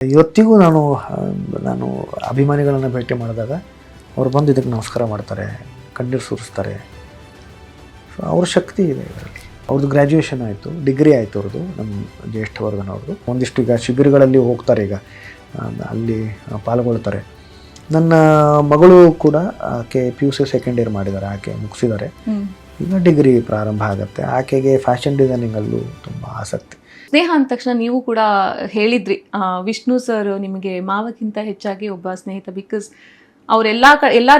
ಇವತ್ತಿಗೂ ನಾನು ಅಭಿಮಾನಿಗಳನ್ನು ಭೇಟಿ ಮಾಡಿದಾಗ ಅವ್ರು ಬಂದು ಇದಕ್ಕೆ ನಮಸ್ಕಾರ ಮಾಡ್ತಾರೆ, ಕಣ್ಣೀರು ಸುರಿಸ್ತಾರೆ. ಸೊ ಅವ್ರ ಶಕ್ತಿ ಇದೆ ಇದರಲ್ಲಿ. ಅವ್ರದ್ದು ಗ್ರ್ಯಾಜುಯೇಷನ್ ಆಯಿತು, ಡಿಗ್ರಿ ಆಯಿತು ಅವ್ರದ್ದು, ನಮ್ಮ ಜ್ಯೇಷ್ಠವರ್ಧನ್ ಅವ್ರದ್ದು. ಒಂದಿಷ್ಟು ಈಗ ಶಿಬಿರಗಳಲ್ಲಿ ಹೋಗ್ತಾರೆ, ಈಗ ಅಲ್ಲಿ ಪಾಲ್ಗೊಳ್ತಾರೆ. ನನ್ನ ಮಗಳು ಕೂಡ ಆಕೆ PUC ಸೆಕೆಂಡ್ ಇಯರ್ ಮಾಡಿದ್ದಾರೆ, ಆಕೆ ಮುಗಿಸಿದ್ದಾರೆ. ಈಗ ಡಿಗ್ರಿ ಪ್ರಾರಂಭ ಆಗುತ್ತೆ. ಆಕೆಗೆ ಫ್ಯಾಷನ್ ಡಿಸೈನಿಂಗಲ್ಲೂ ತುಂಬ ಆಸಕ್ತಿ. ಸ್ನೇಹ ಅಂದ ತಕ್ಷಣ ನೀವು ಕೂಡ ಹೇಳಿದ್ರಿ, ವಿಷ್ಣು ಸರ್ ನಿಮಗೆ ಮಾವಕ್ಕಿಂತ ಹೆಚ್ಚಾಗಿ ಒಬ್ಬ ಸ್ನೇಹಿತ. ಬಿಕಾಸ್ ಅವರೆಲ್ಲ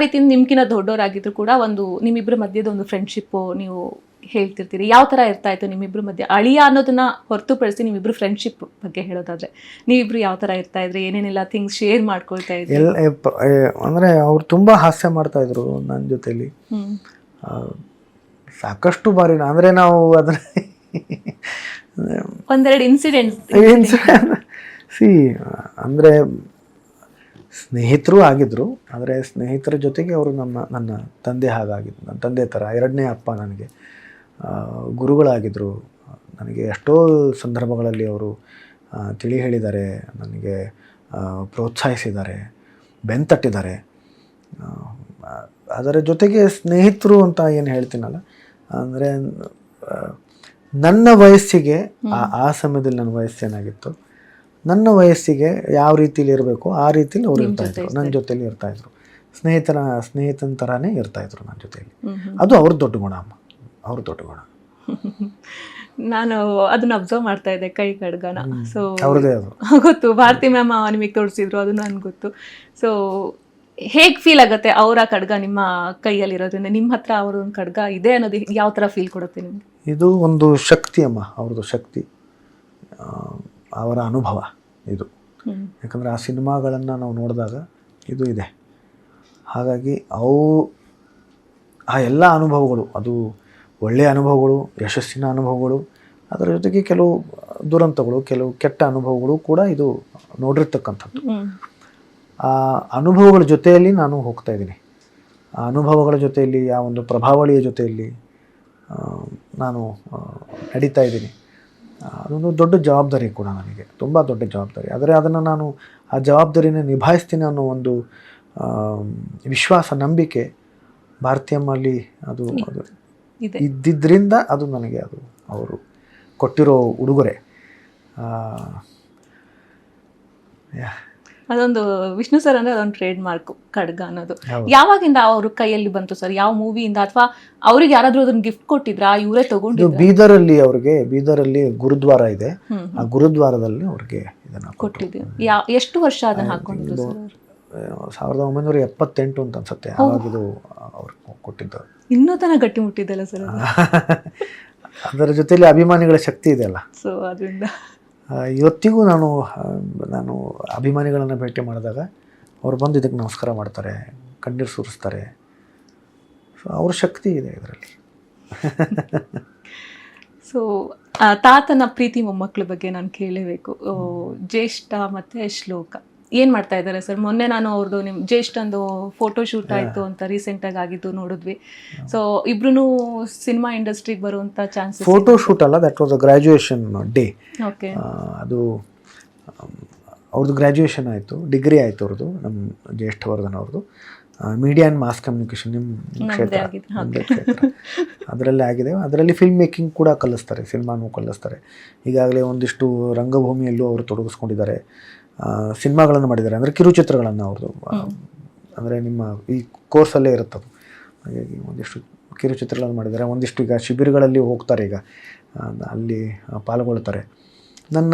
ರೀತಿಯಿಂದ ನಿಮ್ಗಿಂತ ದೊಡ್ಡವರಾಗಿದ್ರು ಕೂಡ ಒಂದು ನಿಮ್ಮಿಬ್ಬರ ಮಧ್ಯದ ಒಂದು ಫ್ರೆಂಡ್ಶಿಪ್ಪು ನೀವು ಹೇಳ್ತಿರ್ತೀರಿ. ಯಾವ ಥರ ಇರ್ತಾ ಇತ್ತು ನಿಮ್ಮಿಬ್ಬರ ಮಧ್ಯೆ? ಅಳಿಯ ಅನ್ನೋದನ್ನ ಹೊರತುಪಡಿಸಿ ನಿಮ್ಮಿಬ್ರು ಫ್ರೆಂಡ್ಶಿಪ್ ಬಗ್ಗೆ ಹೇಳೋದಾದ್ರೆ ನೀವಿಬ್ರು ಯಾವ ಥರ ಇರ್ತಾ ಇದ್ರಿ? ಏನೇನೆಲ್ಲ ಥಿಂಗ್ಸ್ ಶೇರ್ ಮಾಡ್ಕೊಳ್ತಾ ಇದ್ರಿ? ಅಂದರೆ ಅವ್ರು ತುಂಬ ಹಾಸ್ಯ ಮಾಡ್ತಾಯಿದ್ರು ನನ್ನ ಜೊತೆಲಿ. ಸಾಕಷ್ಟು ಬಾರಿ ಅಂದರೆ ನಾವು ಅದರ ಒಂದೆರಡು ಇನ್ಸಿಡೆಂಟ್ ಅಂದರೆ ಸ್ನೇಹಿತರು ಆಗಿದ್ದರು. ಆದರೆ ಸ್ನೇಹಿತರ ಜೊತೆಗೆ ಅವರು ನನ್ನ ತಂದೆ ಹಾಗಾಗಿದ್ದು, ನನ್ನ ತಂದೆ ಥರ ಎರಡನೇ ಅಪ್ಪ ನನಗೆ. ಗುರುಗಳಾಗಿದ್ದರು ನನಗೆ. ಎಷ್ಟೋ ಸಂದರ್ಭಗಳಲ್ಲಿ ಅವರು ತಿಳಿ ಹೇಳಿದ್ದಾರೆ, ನನಗೆ ಪ್ರೋತ್ಸಾಹಿಸಿದ್ದಾರೆ, ಬೆಂತಟ್ಟಿದ್ದಾರೆ. ಅದರ ಜೊತೆಗೆ ಸ್ನೇಹಿತರು ಅಂತ ಏನು ಹೇಳ್ತೀನಲ್ಲ, ಅಂದರೆ ನನ್ನ ವಯಸ್ಸಿಗೆ ಆ ಸಮಯದಲ್ಲಿ ನನ್ನ ವಯಸ್ಸು ಏನಾಗಿತ್ತು, ನನ್ನ ವಯಸ್ಸಿಗೆ ಯಾವ ರೀತಿಲಿ ಇರಬೇಕು ಆ ರೀತಿಲಿ ಅವ್ರು ಇರ್ತಾಯಿದ್ರು, ನನ್ನ ಜೊತೆಲಿ ಇರ್ತಾಯಿದ್ರು. ಸ್ನೇಹಿತನ ಥರನೇ ಇರ್ತಾಯಿದ್ರು ನನ್ನ ಜೊತೆಯಲ್ಲಿ. ಅದು ಅವ್ರ ದೊಡ್ಡ ಗುಣ ಅಮ್ಮ, ಅವ್ರ ದೊಡ್ಡ ಗುಣ. ನಾನು ಅದನ್ನ ಅಬ್ಸರ್ವ್ ಮಾಡ್ತಾ ಇದ್ದೆ, ಕೈ ಖಡ್ಗನ. ಸೊ ಅವ್ರದೇ ಅದು ಗೊತ್ತು, ಭಾರತಿ ಮ್ಯಾಮ್ ನಿಮಗೆ ತೋರಿಸಿದ್ರು, ಅದು ನನಗೆ ಗೊತ್ತು. ಸೊ ಹೇಗೆ ಫೀಲ್ ಆಗುತ್ತೆ ಅವರ ಖಡ್ಗ ನಿಮ್ಮ ಕೈಯಲ್ಲಿ ಇರೋದ್ರಿಂದ? ನಿಮ್ಮ ಹತ್ರ ಅವರ ಒಂದು ಖಡ್ಗ ಇದೆ ಅನ್ನೋದು ಯಾವ ಥರ ಫೀಲ್ ಕೊಡುತ್ತೆ ನಿಮಗೆ? ಇದು ಒಂದು ಶಕ್ತಿ ಅಮ್ಮ, ಅವ್ರದ್ದು ಶಕ್ತಿ, ಅವರ ಅನುಭವ ಇದು. ಯಾಕಂದರೆ ಆ ಸಿನಿಮಾಗಳನ್ನು ನಾವು ನೋಡಿದಾಗ ಇದು ಇದೆ. ಹಾಗಾಗಿ ಆ ಎಲ್ಲ ಅನುಭವಗಳು, ಅದು ಒಳ್ಳೆಯ ಅನುಭವಗಳು, ಯಶಸ್ಸಿನ ಅನುಭವಗಳು, ಅದರ ಜೊತೆಗೆ ಕೆಲವು ದುರಂತಗಳು, ಕೆಲವು ಕೆಟ್ಟ ಅನುಭವಗಳು ಕೂಡ ಇದು ನೋಡಿರ್ತಕ್ಕಂಥದ್ದು. ಆ ಅನುಭವಗಳ ಜೊತೆಯಲ್ಲಿ ನಾನು ಹೋಗ್ತಾ ಇದ್ದೀನಿ. ಆ ಅನುಭವಗಳ ಜೊತೆಯಲ್ಲಿ, ಆ ಒಂದು ಪ್ರಭಾವಳಿಯ ಜೊತೆಯಲ್ಲಿ ನಾನು ನಡೀತಾ ಇದ್ದೀನಿ. ಅದೊಂದು ದೊಡ್ಡ ಜವಾಬ್ದಾರಿ ಕೂಡ ನನಗೆ, ತುಂಬ ದೊಡ್ಡ ಜವಾಬ್ದಾರಿ. ಆದರೆ ಅದನ್ನು ನಾನು ಆ ಜವಾಬ್ದಾರಿನ ನಿಭಾಯಿಸ್ತೀನಿ ಅನ್ನೋ ಒಂದು ವಿಶ್ವಾಸ, ನಂಬಿಕೆ ಭಾರತೀಯಮ್ಮಲ್ಲಿ ಅದು ಇದ್ದಿದ್ದರಿಂದ ಅದು ನನಗೆ, ಅದು ಅವರು ಕೊಟ್ಟಿರೋ ಉಡುಗೊರೆ. ಅದೊಂದು ವಿಷ್ಣು ಸರ್ ಅಂದ್ರೆ ಅದೊಂದು ಟ್ರೇಡ್ ಮಾರ್ಕ್, ಖಡ್ಗ ಅನ್ನೋದು. ಯಾವಾಗಿಂದ ಅವ್ರ ಕೈಯಲ್ಲಿ ಬಂತು ಸರ್? ಯಾವ ಮೂವಿಯಿಂದ? ಅಥವಾ ಅವ್ರಿಗೆ ಯಾರಾದ್ರೂ ಅದನ್ನ ಗಿಫ್ಟ್ ಕೊಟ್ಟಿದ್ರಾ, ಇವರೇ ತಗೊಂಡಿದ್ರು? ಬೀದರಲ್ಲಿ ಗುರುದ್ವಾರ ಇದೆ, ಆ ಗುರುದ್ವಾರದಲ್ಲಿ ಅವ್ರಿಗೆ ಇದನ್ನ ಕೊಟ್ಟಿದ್ದೆ. ಎಷ್ಟು ವರ್ಷ ಅದನ್ನ ಹಾಕೊಂಡಿದ್ರು ಸರ್? 1978 ಅಂತ ಅನ್ಸುತ್ತೆ, ಆವಾಗಿದು ಅವ್ರು ಕೊಟ್ಟಿದ್ದು. ಇನ್ನೂ ತನ ಗಟ್ಟಿ ಮುಟ್ಟಿದ್ದಲ್ಲ ಸರ್? ಅದರ ಜೊತೆಲಿ ಅಭಿಮಾನಿಗಳ ಶಕ್ತಿ ಇದೆ ಅಲ್ಲ. ಸೊ ಅದರಿಂದ ಇವತ್ತಿಗೂ ನಾನು ಅಭಿಮಾನಿಗಳನ್ನು ಭೇಟಿ ಮಾಡಿದಾಗ ಅವ್ರು ಬಂದು ಇದಕ್ಕೆ ನಮಸ್ಕಾರ ಮಾಡ್ತಾರೆ, ಕಣ್ಣೀರು ಸುರಿಸ್ತಾರೆ. ಸೊ ಅವ್ರ ಶಕ್ತಿ ಇದೆ ಇದರಲ್ಲಿ. ಸೊ ತಾತನ ಪ್ರೀತಿ ಮೊಮ್ಮಕ್ಕಳ ಬಗ್ಗೆ ನಾನು ಕೇಳಲೇಬೇಕು. ಜ್ಯೇಷ್ಠ ಮತ್ತು ಶ್ಲೋಕ ಏನು ಮಾಡ್ತಾ ಇದ್ದಾರೆ ಸರ್? ಮೊನ್ನೆ ನಾನು ಅವ್ರದ್ದು ನಿಮ್ಮ ಜ್ಯೇಷ್ಠಂದು ಫೋಟೋ ಶೂಟ್ ಆಯಿತು ಅಂತ ರೀಸೆಂಟಾಗಿ ಆಗಿದ್ದು ನೋಡಿದ್ವಿ. ಸೊ ಇಬ್ರು ಸಿನಿಮಾ ಇಂಡಸ್ಟ್ರಿಗೆ ಬರುವಂಥ ಚಾನ್ಸಸ್? ಫೋಟೋ ಶೂಟ್ ಅಲ್ಲ, that was a graduation day. Okay. ಅದು ಅವ್ರದ್ದು ಗ್ರ್ಯಾಜುಯೇಷನ್ ಆಯಿತು, ಡಿಗ್ರಿ ಆಯಿತು ಅವ್ರದ್ದು, ನಮ್ಮ ಜ್ಯೇಷ್ಠವರ್ಧನ್ ಅವ್ರದ್ದು. ಮೀಡಿಯಾ ಆ್ಯಂಡ್ ಮಾಸ್ ಕಮ್ಯುನಿಕೇಷನ್ ನಿಮ್ಮ ಕ್ಷೇತ್ರ, ಅದರಲ್ಲೇ ಆಗಿದೆ. ಅದರಲ್ಲಿ ಫಿಲ್ಮ್ ಮೇಕಿಂಗ್ ಕೂಡ ಕಲಿಸ್ತಾರೆ, ಸಿನಿಮಾನೂ ಕಲಿಸ್ತಾರೆ. ಈಗಾಗಲೇ ಒಂದಿಷ್ಟು ರಂಗಭೂಮಿಯಲ್ಲೂ ಅವರು ತೊಡಗಿಸ್ಕೊಂಡಿದ್ದಾರೆ, ಸಿನಿಮಾಗಳನ್ನು ಮಾಡಿದ್ದಾರೆ. ಅಂದರೆ ಕಿರುಚಿತ್ರಗಳನ್ನು ಅವ್ರದ್ದು, ಅಂದರೆ ನಿಮ್ಮ ಈ ಕೋರ್ಸಲ್ಲೇ ಇರುತ್ತದು. ಹಾಗಾಗಿ ಒಂದಿಷ್ಟು ಕಿರುಚಿತ್ರಗಳನ್ನು ಮಾಡಿದ್ದಾರೆ. ಒಂದಿಷ್ಟು ಈಗ ಶಿಬಿರಗಳಲ್ಲಿ ಹೋಗ್ತಾರೆ, ಈಗ ಅಲ್ಲಿ ಪಾಲ್ಗೊಳ್ತಾರೆ. ನನ್ನ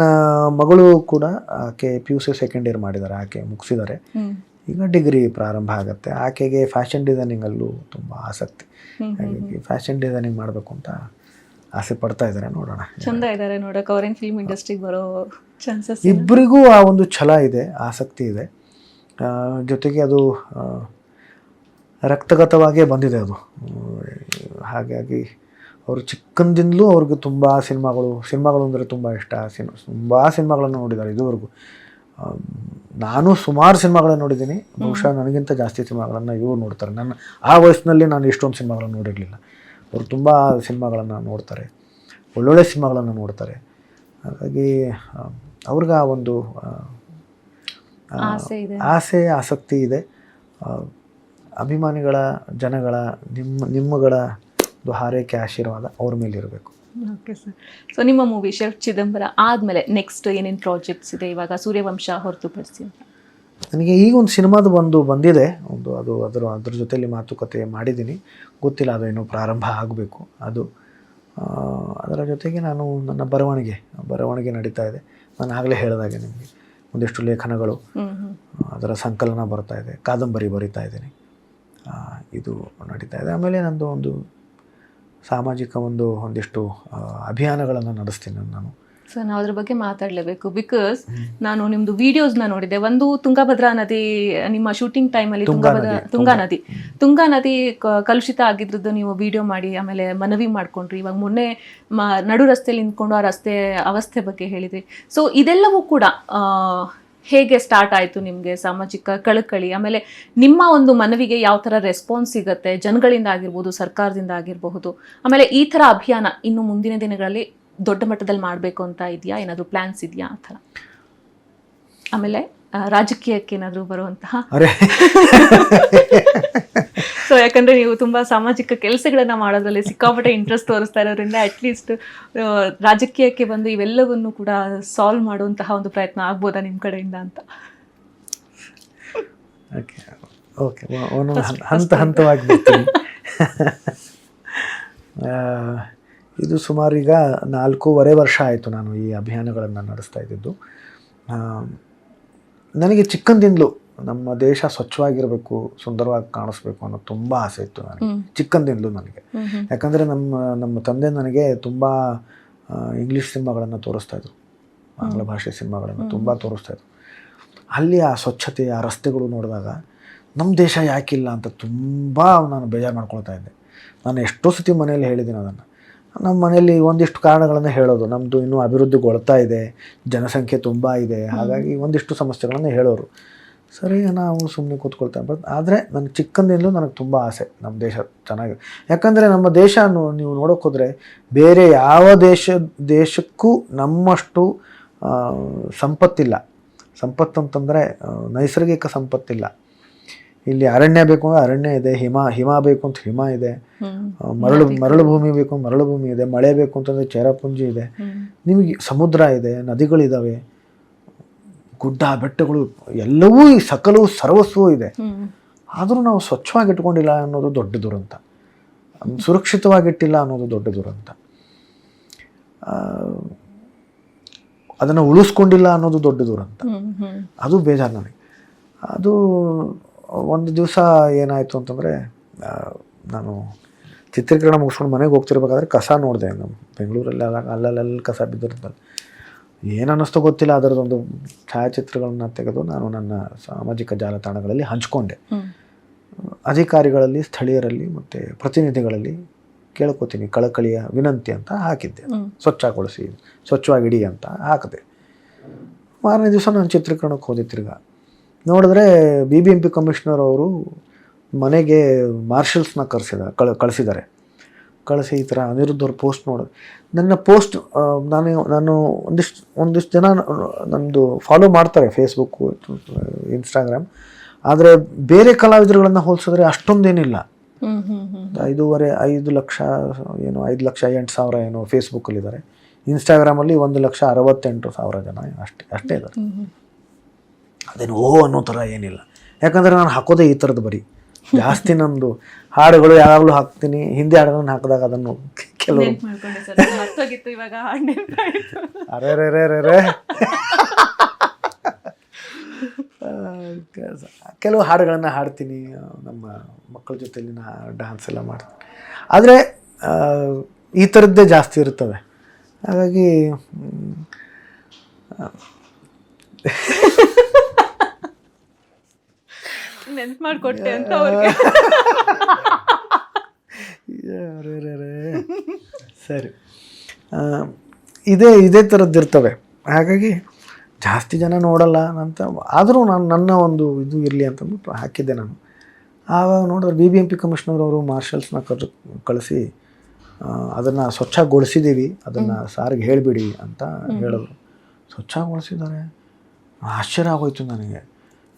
ಮಗಳು ಕೂಡ ಆಕೆ PUC ಸೆಕೆಂಡ್ ಇಯರ್ ಮಾಡಿದ್ದಾರೆ, ಆಕೆ ಮುಗಿಸಿದ್ದಾರೆ. ಈಗ ಡಿಗ್ರಿ ಪ್ರಾರಂಭ ಆಗುತ್ತೆ. ಆಕೆಗೆ ಫ್ಯಾಷನ್ ಡಿಸೈನಿಂಗಲ್ಲೂ ತುಂಬ ಆಸಕ್ತಿ. ಹಾಗಾಗಿ ಫ್ಯಾಷನ್ ಡಿಸೈನಿಂಗ್ ಮಾಡಬೇಕು ಅಂತ ಆಸೆ ಪಡ್ತಾ ಇದ್ದಾರೆ. ನೋಡೋಣ. ಚಂದ ಇದ್ದಾರೆ ನೋಡೋಕೆ. ಅವ್ರೇನು ಫಿಲ್ಮ್ ಇಂಡಸ್ಟ್ರಿಗೆ ಬರೋ ಚಾನ್ಸಸ್? ಇಬ್ಬರಿಗೂ ಆ ಒಂದು ಛಲ ಇದೆ, ಆಸಕ್ತಿ ಇದೆ. ಜೊತೆಗೆ ಅದು ರಕ್ತಗತವಾಗೇ ಬಂದಿದೆ ಅದು. ಹಾಗಾಗಿ ಅವರು ಚಿಕ್ಕಂದಿಂದಲೂ ಅವ್ರಿಗೆ ತುಂಬ ಸಿನಿಮಾಗಳು ಅಂದರೆ ತುಂಬ ಇಷ್ಟ. ತುಂಬ ಸಿನಿಮಾಗಳನ್ನು ನೋಡಿದ್ದಾರೆ ಇದುವರೆಗೂ. ನಾನು ಸುಮಾರು ಸಿನಿಮಾಗಳನ್ನು ನೋಡಿದ್ದೀನಿ, ಬಹುಶಃ ನನಗಿಂತ ಜಾಸ್ತಿ ಸಿನಿಮಾಗಳನ್ನು ಇವರು ನೋಡ್ತಾರೆ. ಆ ವಯಸ್ಸಿನಲ್ಲಿ ನಾನು ಎಷ್ಟೊಂದು ಸಿನಿಮಾಗಳನ್ನು ನೋಡಿರಲಿಲ್ಲ. ಅವರು ತುಂಬ ಸಿನಿಮಾಗಳನ್ನು ನೋಡ್ತಾರೆ, ಒಳ್ಳೊಳ್ಳೆ ಸಿನಿಮಾಗಳನ್ನು ನೋಡ್ತಾರೆ. ಹಾಗಾಗಿ ಅವ್ರಿಗೆ ಆ ಒಂದು ಆಸೆ ಇದೆ. ಆಸೆ ಆಸಕ್ತಿ ಇದೆ. ಅಭಿಮಾನಿಗಳ ಜನಗಳ ನಿಮ್ಮಗಳ ಹಾರೈಕೆ ಆಶೀರ್ವಾದ ಅವ್ರ ಮೇಲೆ ಇರಬೇಕು. Okay sir. ಸೊ ನಿಮ್ಮ ಮೂವಿ ಶೆಫ್ ಚಿದಂಬರ ಆದಮೇಲೆ ನೆಕ್ಸ್ಟ್ ಏನೇನು ಪ್ರಾಜೆಕ್ಟ್ಸ್ ಇದೆ ಇವಾಗ ಸೂರ್ಯವಂಶ ಹೊರತುಪಡಿಸಿ? ನನಗೆ ಈಗ ಒಂದು ಸಿನಿಮಾದು ಬಂದಿದೆ ಅದು ಅದ್ರ ಜೊತೆಯಲ್ಲಿ ಮಾತುಕತೆ ಮಾಡಿದ್ದೀನಿ. ಗೊತ್ತಿಲ್ಲ, ಅದು ಇನ್ನೂ ಪ್ರಾರಂಭ ಆಗಬೇಕು. ಅದು ಅದರ ಜೊತೆಗೆ ನಾನು ನನ್ನ ಬರವಣಿಗೆ ನಡೀತಾ ಇದೆ. ನಾನು ಆಗಲೇ ಹೇಳಿದಾಗೆ ನಿಮಗೆ ಒಂದಿಷ್ಟು ಲೇಖನಗಳು, ಅದರ ಸಂಕಲನ ಬರ್ತಾ ಇದೆ, ಕಾದಂಬರಿ ಬರಿತಾ ಇದ್ದೀನಿ. ಇದು ನಡೀತಾ ಇದೆ. ಆಮೇಲೆ ನಂದು ಒಂದು ಸಾಮಾಜಿಕ ಒಂದಿಷ್ಟು ಅಭಿಯಾನಗಳನ್ನು ನಡೆಸ್ತೀನಿ ನಾನು. ಸೊ ನಾವು ಅದ್ರ ಬಗ್ಗೆ ಮಾತಾಡಲೇಬೇಕು. ಬಿಕಾಸ್ ನಾನು ನಿಮ್ಮದು ವಿಡಿಯೋಸ್ನ ನೋಡಿದ್ದೆ. ಒಂದು ತುಂಗಭದ್ರಾ ನದಿ, ನಿಮ್ಮ ಶೂಟಿಂಗ್ ಟೈಮಲ್ಲಿ ತುಂಗಾ ನದಿ ಕಲುಷಿತ ಆಗಿದ್ರದ್ದು ನೀವು ವಿಡಿಯೋ ಮಾಡಿ ಆಮೇಲೆ ಮನವಿ ಮಾಡ್ಕೊಂಡ್ರಿ. ಇವಾಗ ಮೊನ್ನೆ ನಡು ರಸ್ತೆಯಲ್ಲಿ ನಿಂತ್ಕೊಂಡು ಆ ರಸ್ತೆ ಅವಸ್ಥೆ ಬಗ್ಗೆ ಹೇಳಿದ್ರಿ. ಸೊ ಇದೆಲ್ಲವೂ ಕೂಡ ಹೇಗೆ ಸ್ಟಾರ್ಟ್ ಆಯಿತು ನಿಮಗೆ ಸಾಮಾಜಿಕ ಕಳಕಳಿ? ಆಮೇಲೆ ನಿಮ್ಮ ಒಂದು ಮನವಿಗೆ ಯಾವ ಥರ ರೆಸ್ಪಾನ್ಸ್ ಸಿಗುತ್ತೆ ಜನಗಳಿಂದ ಆಗಿರ್ಬೋದು, ಸರ್ಕಾರದಿಂದ ಆಗಿರಬಹುದು? ಆಮೇಲೆ ಈ ಥರ ಅಭಿಯಾನ ಇನ್ನು ಮುಂದಿನ ದಿನಗಳಲ್ಲಿ ದೊಡ್ಡ ಮಟ್ಟದಲ್ಲಿ ಮಾಡಬೇಕು ಅಂತ ಇದೆಯಾ? ಏನಾದರೂ ಪ್ಲ್ಯಾನ್ಸ್ ಇದೆಯಾ ಆ ಥರ? ಆಮೇಲೆ ರಾಜಕೀಯಕ್ಕೆ ಏನಾದರೂ ಬರುವಂತಹ ಸೊ ಯಾಕಂದರೆ ನೀವು ತುಂಬ ಸಾಮಾಜಿಕ ಕೆಲಸಗಳನ್ನು ಮಾಡೋದ್ರಲ್ಲಿ ಸಿಕ್ಕಾಪಟ್ಟೆ ಇಂಟ್ರೆಸ್ಟ್ ತೋರಿಸ್ತಾ ಇರೋದ್ರಿಂದ ಅಟ್ಲೀಸ್ಟ್ ರಾಜಕೀಯಕ್ಕೆ ಬಂದು ಇವೆಲ್ಲವನ್ನು ಕೂಡ ಸಾಲ್ವ್ ಮಾಡುವಂತಹ ಒಂದು ಪ್ರಯತ್ನ ಆಗ್ಬೋದಾ ನಿಮ್ಮ ಕಡೆಯಿಂದ ಅಂತ? ಓಕೆ, ಹಂತವಾಗಿ ಬರ್ತೀನಿ. ಇದು ಸುಮಾರು ಈಗ 4.5 ವರ್ಷ ಆಯಿತು ನಾನು ಈ ಅಭಿಯಾನಗಳನ್ನು ನಡೆಸ್ತಾ ಇದ್ದಿದ್ದು. ನನಗೆ ಚಿಕ್ಕಂದಿಂದಲೂ ನಮ್ಮ ದೇಶ ಸ್ವಚ್ಛವಾಗಿರಬೇಕು, ಸುಂದರವಾಗಿ ಕಾಣಿಸ್ಬೇಕು ಅನ್ನೋ ತುಂಬ ಆಸೆ ಇತ್ತು ನನಗೆ, ಚಿಕ್ಕಂದಿಂದಲೂ ನನಗೆ. ಯಾಕಂದರೆ ನಮ್ಮ ತಂದೆ ನನಗೆ ತುಂಬ ಇಂಗ್ಲೀಷ್ ಸಿನಿಮಾಗಳನ್ನು ತೋರಿಸ್ತಾಯಿದ್ರು, ಆಂಗ್ಲ ಭಾಷೆ ಸಿನಿಮಾಗಳನ್ನು ತುಂಬ ತೋರಿಸ್ತಾಯಿದ್ರು. ಅಲ್ಲಿ ಆ ಸ್ವಚ್ಛತೆ, ಆ ರಸ್ತೆಗಳು ನೋಡಿದಾಗ ನಮ್ಮ ದೇಶ ಯಾಕಿಲ್ಲ ಅಂತ ತುಂಬ ನಾನು ಬೇಜಾರು ಮಾಡ್ಕೊಳ್ತಾ ಇದ್ದೆ. ನಾನು ಎಷ್ಟೋ ಸತಿ ಮನೆಯಲ್ಲಿ ಹೇಳಿದ್ದೀನಿ ಅದನ್ನು. ನಮ್ಮ ಮನೆಯಲ್ಲಿ ಒಂದಿಷ್ಟು ಕಾರಣಗಳನ್ನು ಹೇಳೋದು, ನಮ್ಮದು ಇನ್ನೂ ಅಭಿವೃದ್ಧಿಗೊಳ್ತಾ ಇದೆ, ಜನಸಂಖ್ಯೆ ತುಂಬ ಇದೆ, ಹಾಗಾಗಿ ಒಂದಿಷ್ಟು ಸಮಸ್ಯೆಗಳನ್ನು ಹೇಳೋರು. ಸರಿ, ನಾವು ಸುಮ್ಮನೆ ಕೂತ್ಕೊಳ್ತಾ ಆದರೆ ನನಗೆ ಚಿಕ್ಕಂದಿಂದಲೂ ನನಗೆ ತುಂಬ ಆಸೆ ನಮ್ಮ ದೇಶ ಚೆನ್ನಾಗಿ. ಯಾಕಂದರೆ ನಮ್ಮ ದೇಶ ನೀವು ನೋಡೋಕೆ ಹೋದರೆ ಬೇರೆ ಯಾವ ದೇಶಕ್ಕೂ ನಮ್ಮಷ್ಟು ಸಂಪತ್ತಿಲ್ಲ. ಸಂಪತ್ತಂತಂದರೆ ನೈಸರ್ಗಿಕ ಸಂಪತ್ತಿಲ್ಲ. ಇಲ್ಲಿ ಅರಣ್ಯ ಬೇಕು ಅಂದರೆ ಅರಣ್ಯ ಇದೆ, ಹಿಮ ಬೇಕು ಅಂತ ಹಿಮ ಇದೆ, ಮರಳು ಭೂಮಿ ಬೇಕು ಮರಳು ಭೂಮಿ ಇದೆ, ಮಳೆ ಬೇಕು ಅಂತಂದರೆ ಚೇರಪುಂಜಿ ಇದೆ, ನಿಮಗೆ ಸಮುದ್ರ ಇದೆ, ನದಿಗಳಿದ್ದಾವೆ, ಗುಡ್ಡ ಬೆಟ್ಟಗಳು, ಎಲ್ಲವೂ ಸಕಲವೂ ಸರ್ವಸ್ವೂ ಇದೆ. ಆದರೂ ನಾವು ಸ್ವಚ್ಛವಾಗಿ ಇಟ್ಕೊಂಡಿಲ್ಲ ಅನ್ನೋದು ದೊಡ್ಡ ದುರಂತ, ಸುರಕ್ಷಿತವಾಗಿಟ್ಟಿಲ್ಲ ಅನ್ನೋದು ದೊಡ್ಡ ದುರಂತ, ಅದನ್ನು ಉಳಿಸ್ಕೊಂಡಿಲ್ಲ ಅನ್ನೋದು ದೊಡ್ಡ ದುರಂತ. ಅದು ಬೇಜಾರು ನನಗೆ. ಅದು ಒಂದು ದಿವಸ ಏನಾಯಿತು ಅಂತಂದರೆ, ನಾನು ಚಿತ್ರೀಕರಣ ಮುಗಿಸ್ಕೊಂಡು ಮನೆಗೆ ಹೋಗ್ತಿರ್ಬೇಕಾದ್ರೆ ಕಸ ನೋಡಿದೆ. ನಮ್ಮ ಬೆಂಗಳೂರಲ್ಲಿ ಅಲ್ಲಲ್ಲಿ ಕಸ ಬಿದ್ದಿರ್ತದೆ. ಏನು ಅನ್ನಿಸ್ತೋ ಗೊತ್ತಿಲ್ಲ, ಅದರದೊಂದು ಛಾಯಾಚಿತ್ರಗಳನ್ನ ತೆಗೆದು ನಾನು ನನ್ನ ಸಾಮಾಜಿಕ ಜಾಲತಾಣಗಳಲ್ಲಿ ಹಂಚ್ಕೊಂಡೆ. ಅಧಿಕಾರಿಗಳಲ್ಲಿ, ಸ್ಥಳೀಯರಲ್ಲಿ ಮತ್ತು ಪ್ರತಿನಿಧಿಗಳಲ್ಲಿ ಕೇಳ್ಕೊತೀನಿ, ಕಳಕಳಿಯ ವಿನಂತಿ ಅಂತ ಹಾಕಿದ್ದೆ. ಸ್ವಚ್ಛಗೊಳಿಸಿ, ಸ್ವಚ್ಛವಾಗಿಡಿ ಅಂತ ಹಾಕಿದೆ. ಮಾರನೇ ದಿವಸ ನಾನು ಚಿತ್ರೀಕರಣಕ್ಕೆ ಹೋದೆ. ತಿರ್ಗಾ ನೋಡಿದ್ರೆ BBMP ಕಮಿಷನರ್ ಅವರು ಮನೆಗೆ ಮಾರ್ಷಲ್ಸ್ನ ಕಳಿಸಿದ್ದಾರೆ. ಕಳಿಸಿ ಈ ಥರ ಅನಿರುದ್ಧವ್ರ ಪೋಸ್ಟ್ ನೋಡಿದೆ. ನನ್ನ ಪೋಸ್ಟ್ ನಾನು ಒಂದಿಷ್ಟು ಜನ ನಮ್ಮದು ಫಾಲೋ ಮಾಡ್ತಾರೆ, ಫೇಸ್ಬುಕ್ಕು, ಇನ್ಸ್ಟಾಗ್ರಾಮ್. ಆದರೆ ಬೇರೆ ಕಲಾವಿದರುಗಳನ್ನು ಹೋಲಿಸಿದ್ರೆ ಅಷ್ಟೊಂದೇನಿಲ್ಲ. 5 ಲಕ್ಷ ಏನೋ 5,08,000 ಏನೋ ಫೇಸ್ಬುಕ್ಕಲ್ಲಿದ್ದಾರೆ. ಇನ್ಸ್ಟಾಗ್ರಾಮಲ್ಲಿ 1,68,000 ಜನ ಅಷ್ಟೇ ಇದ್ದಾರೆ. ಅದೇನು ಅನ್ನೋ ಥರ ಏನಿಲ್ಲ. ಯಾಕಂದರೆ ನಾನು ಹಾಕೋದೇ ಈ ಥರದ್ದು ಬರೀ ಜಾಸ್ತಿ. ನಮ್ಮದು ಹಾಡುಗಳು ಯಾವಾಗಲೂ ಹಾಕ್ತೀನಿ, ಹಿಂದಿ ಹಾಡುಗಳನ್ನು ಹಾಕಿದಾಗ ಅದನ್ನು ಕೆಲವು ಕೆಲವು ಹಾಡುಗಳನ್ನು ಹಾಡ್ತೀನಿ, ನಮ್ಮ ಮಕ್ಕಳ ಜೊತೆಲಿ ಡ್ಯಾನ್ಸ್ ಎಲ್ಲ ಮಾಡ್ತೀನಿ. ಆದರೆ ಈ ಥರದ್ದೇ ಜಾಸ್ತಿ ಇರ್ತವೆ. ಹಾಗಾಗಿ ನೆನ್ಪು ಮಾಡಿಕೊಟ್ಟೆ ಅಂತ ಅವ್ರಿಗೆ. ಸರಿ, ಇದೇ ಥರದ್ದಿರ್ತವೆ. ಹಾಗಾಗಿ ಜಾಸ್ತಿ ಜನ ನೋಡಲ್ಲ ಅಂತ. ಆದರೂ ನನ್ನ ಒಂದು ಇದು ಇರಲಿ ಅಂತಂದ್ಬಿಟ್ಟು ಹಾಕಿದ್ದೆ ನಾನು. ಆವಾಗ ನೋಡಿದ್ರೆ BBMP ಕಮಿಷನರ್ ಅವರು ಮಾರ್ಷಲ್ಸ್ನ ಕಳಿಸಿ ಅದನ್ನು ಸ್ವಚ್ಛಗೊಳಿಸಿದ್ದೀವಿ, ಅದನ್ನು ಸಾರಿಗೆ ಹೇಳಿಬಿಡಿ ಅಂತ ಹೇಳಿದ್ರು. ಸ್ವಚ್ಛಗೊಳಿಸಿದ್ದಾರೆ. ಆಶ್ಚರ್ಯ ಆಗೋಯ್ತು ನನಗೆ.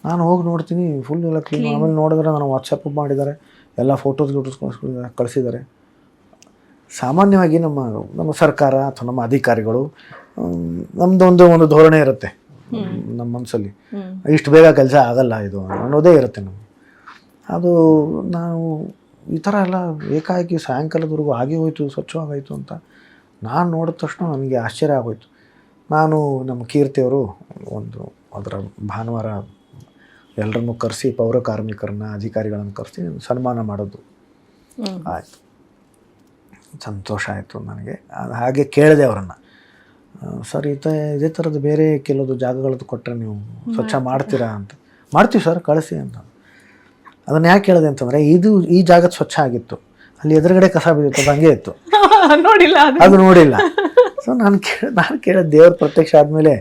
ನಾನು ಹೋಗಿ ನೋಡ್ತೀನಿ ಫುಲ್ ಎಲ್ಲ ಕ್ಲೀನ್. ಆಮೇಲೆ ನೋಡಿದ್ರೆ ನಾನು ವಾಟ್ಸಪ್ ಮಾಡಿದ್ದಾರೆ, ಎಲ್ಲ ಫೋಟೋಸ್ ಕಳಿಸಿದ್ದಾರೆ. ಸಾಮಾನ್ಯವಾಗಿ ನಮ್ಮ ಸರ್ಕಾರ ಅಥವಾ ನಮ್ಮ ಅಧಿಕಾರಿಗಳು ನಮ್ಮದೊಂದು ಒಂದು ಧೋರಣೆ ಇರುತ್ತೆ ನಮ್ಮ ಮನಸ್ಸಲ್ಲಿ, ಇಷ್ಟು ಬೇಗ ಕೆಲಸ ಆಗಲ್ಲ ಇದು ಅನ್ನೋದೇ ಇರುತ್ತೆ ನಮಗೆ. ಅದು ನಾವು ಈ ಥರ ಎಲ್ಲ ಏಕಾಏಕಿ ಸಾಯಂಕಾಲದವರೆಗೂ ಆಗಿ ಹೋಯಿತು, ಸ್ವಚ್ಛವಾಗಾಯಿತು ಅಂತ ನಾನು ನೋಡಿದ ತಕ್ಷಣ ನನಗೆ ಆಶ್ಚರ್ಯ ಆಗೋಯ್ತು. ನಾನು ನಮ್ಮ ಕೀರ್ತಿಯವರು ಒಂದು ಅದರ ಭಾನುವಾರ ಎಲ್ಲರನ್ನೂ ಕರೆಸಿ, ಪೌರ ಕಾರ್ಮಿಕರನ್ನ ಅಧಿಕಾರಿಗಳನ್ನು ಕರೆಸಿ ಸನ್ಮಾನ ಮಾಡೋದು ಆಯಿತು. ಸಂತೋಷ ಆಯಿತು ನನಗೆ. ಹಾಗೆ ಕೇಳಿದೆ ಅವರನ್ನು, ಸರ್ ಇದೇ ಥರದ್ದು ಬೇರೆ ಕೆಲವೊಂದು ಜಾಗಗಳದ್ದು ಕೊಟ್ಟರೆ ನೀವು ಸ್ವಚ್ಛ ಮಾಡ್ತೀರಾ ಅಂತ. ಮಾಡ್ತೀವಿ ಸರ್, ಕಳಿಸಿ ಅಂತ. ಅದನ್ನು ಯಾಕೆ ಕೇಳಿದೆ ಅಂತಂದರೆ, ಈ ಜಾಗದ ಸ್ವಚ್ಛ ಆಗಿತ್ತು, ಅಲ್ಲಿ ಎದುರುಗಡೆ ಕಸ ಬಿದ್ದಿತ್ತು, ಅದು ಹಂಗೆ ಇತ್ತು, ಅದು ನೋಡಿಲ್ಲ. ಸೊ ನಾನು ಕೇಳಿದ ದೇವ್ರ ಪ್ರತ್ಯಕ್ಷ ಆದಮೇಲೆ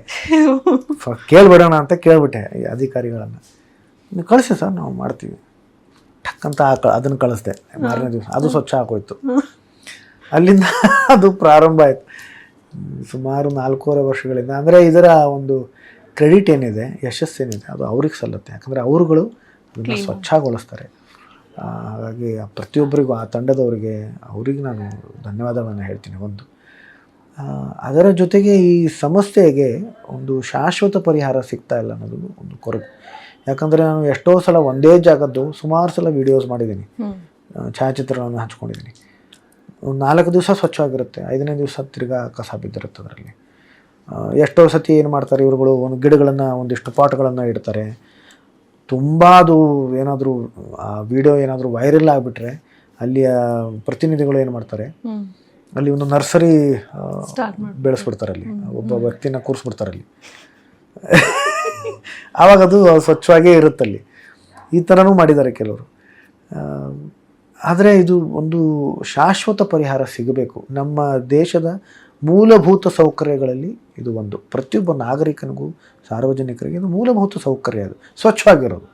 ಕೇಳ್ಬಿಡೋಣ ಅಂತ ಕೇಳಿಬಿಟ್ಟೆ ಈ ಅಧಿಕಾರಿಗಳನ್ನು. ನೀವು ಕಳಿಸಿ ಸರ್, ನಾವು ಮಾಡ್ತೀವಿ ಟಕ್ಕಂತ ಅದನ್ನು ಕಳಿಸ್ದೆ. ಮಾರನೇ ದಿವಸ ಅದು ಸ್ವಚ್ಛ ಆಗೋಯ್ತು. ಅಲ್ಲಿಂದ ಅದು ಪ್ರಾರಂಭ ಆಯಿತು. ಸುಮಾರು 4.5 ವರ್ಷಗಳಿಂದ. ಅಂದರೆ ಇದರ ಒಂದು ಕ್ರೆಡಿಟ್ ಏನಿದೆ, ಯಶಸ್ಸೇನಿದೆ, ಅದು ಅವ್ರಿಗೆ ಸಲ್ಲುತ್ತೆ. ಯಾಕಂದರೆ ಅವರುಗಳು ಅದನ್ನು ಸ್ವಚ್ಛಗೊಳಿಸ್ತಾರೆ. ಹಾಗಾಗಿ ಪ್ರತಿಯೊಬ್ಬರಿಗೂ, ಆ ತಂಡದವರಿಗೆ, ಅವರಿಗೆ ನಾನು ಧನ್ಯವಾದಗಳನ್ನು ಹೇಳ್ತೀನಿ. ಒಂದು ಅದರ ಜೊತೆಗೆ ಈ ಸಮಸ್ಯೆಗೆ ಒಂದು ಶಾಶ್ವತ ಪರಿಹಾರ ಸಿಗ್ತಾ ಇಲ್ಲ ಅನ್ನೋದು ಒಂದು ಕೊರಗು. ಯಾಕಂದರೆ ನಾನು ಎಷ್ಟೋ ಸಲ ಒಂದೇ ಜಾಗದ್ದು ಸುಮಾರು ಸಲ ವೀಡಿಯೋಸ್ ಮಾಡಿದ್ದೀನಿ, ಛಾಯಾಚಿತ್ರಗಳನ್ನು ಹಂಚ್ಕೊಂಡಿದ್ದೀನಿ. 4 ದಿವಸ ಸ್ವಚ್ಛವಾಗಿರುತ್ತೆ, 5ನೇ ದಿವಸ ತಿರ್ಗಾ ಕಸ ಬಿದ್ದಿರುತ್ತೆ ಅದರಲ್ಲಿ. ಎಷ್ಟೋ ಸತಿ ಏನು ಮಾಡ್ತಾರೆ ಇವುಗಳು, ಒಂದು ಗಿಡಗಳನ್ನು, ಒಂದಿಷ್ಟು ಪಾಟ್ಗಳನ್ನು ಇಡ್ತಾರೆ. ತುಂಬ ಅದು ಏನಾದರೂ ಆ ವಿಡಿಯೋ ಏನಾದರೂ ವೈರಲ್ ಆಗಿಬಿಟ್ರೆ ಅಲ್ಲಿಯ ಪ್ರತಿನಿಧಿಗಳು ಏನು ಮಾಡ್ತಾರೆ, ಅಲ್ಲಿ ಒಂದು ನರ್ಸರಿ ಬೆಳೆಸ್ಬಿಡ್ತಾರೆ, ಅಲ್ಲಿ ಒಬ್ಬ ವ್ಯಕ್ತಿನ ಕೂರಿಸ್ಬಿಡ್ತಾರೆ ಅಲ್ಲಿ. ಆವಾಗ ಅದು ಸ್ವಚ್ಛವಾಗೇ ಇರುತ್ತಲ್ಲಿ. ಈ ಥರನೂ ಮಾಡಿದ್ದಾರೆ ಕೆಲವರು. ಆದರೆ ಇದು ಒಂದು ಶಾಶ್ವತ ಪರಿಹಾರ ಸಿಗಬೇಕು. ನಮ್ಮ ದೇಶದ ಮೂಲಭೂತ ಸೌಕರ್ಯಗಳಲ್ಲಿ ಇದು ಒಂದು. ಪ್ರತಿಯೊಬ್ಬ ನಾಗರಿಕನಿಗೂ, ಸಾರ್ವಜನಿಕರಿಗೆ ಇದು ಮೂಲಭೂತ ಸೌಕರ್ಯ, ಅದು ಸ್ವಚ್ಛವಾಗಿರೋದು.